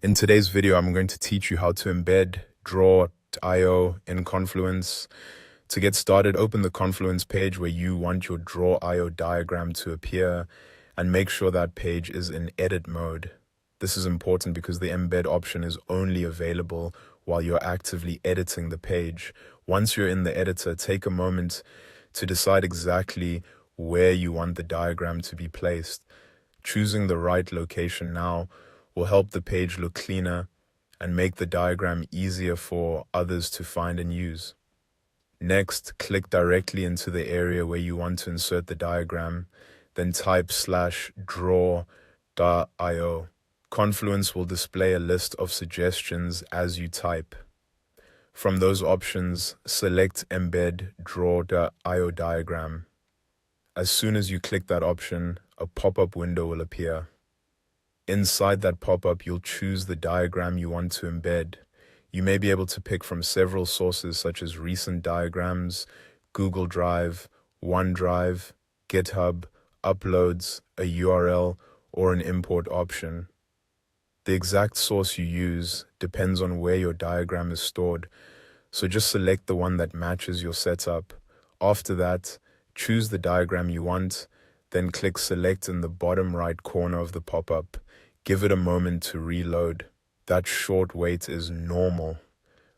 In today's video, I'm going to teach you how to embed draw.io in Confluence. To get started, open the Confluence page where you want your draw.io diagram to appear and make sure that page is in edit mode. This is important because the embed option is only available while you're actively editing the page. Once you're in the editor, take a moment to decide exactly where you want the diagram to be placed. Choosing the right location now will help the page look cleaner and make the diagram easier for others to find and use. Next, click directly into the area where you want to insert the diagram, then type /draw.io. Confluence will display a list of suggestions as you type. From those options, select Embed Draw.io diagram. As soon as you click that option, a pop-up window will appear. Inside that pop-up, you'll choose the diagram you want to embed. You may be able to pick from several sources such as recent diagrams, Google Drive, OneDrive, GitHub, uploads, a URL, or an import option. The exact source you use depends on where your diagram is stored, so just select the one that matches your setup. After that, choose the diagram you want, then click Select in the bottom right corner of the pop-up. Give it a moment to reload. That short wait is normal,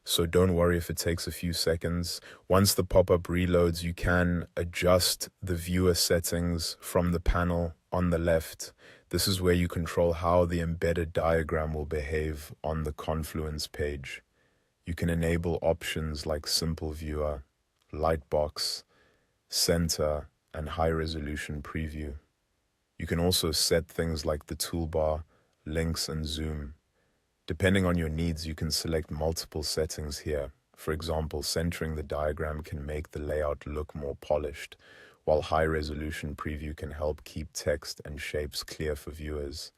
so don't worry if it takes a few seconds. Once the pop-up reloads, you can adjust the viewer settings from the panel on the left. This is where you control how the embedded diagram will behave on the Confluence page. You can enable options like Simple Viewer, Lightbox, Center, and High-Resolution Preview. You can also set things like the toolbar, links, and zoom. Depending on your needs, you can select multiple settings here. For example, centering the diagram can make the layout look more polished, while high-resolution preview can help keep text and shapes clear for viewers.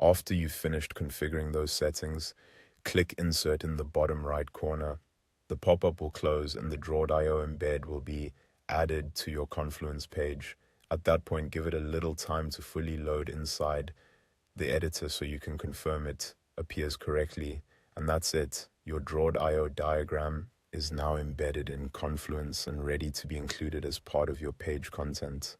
After you've finished configuring those settings, click Insert in the bottom right corner. The pop-up will close and the Draw.io embed will be added to your Confluence page. At that point, give it a little time to fully load inside the editor so you can confirm it appears correctly. And that's it. Your Draw.io diagram is now embedded in Confluence and ready to be included as part of your page content.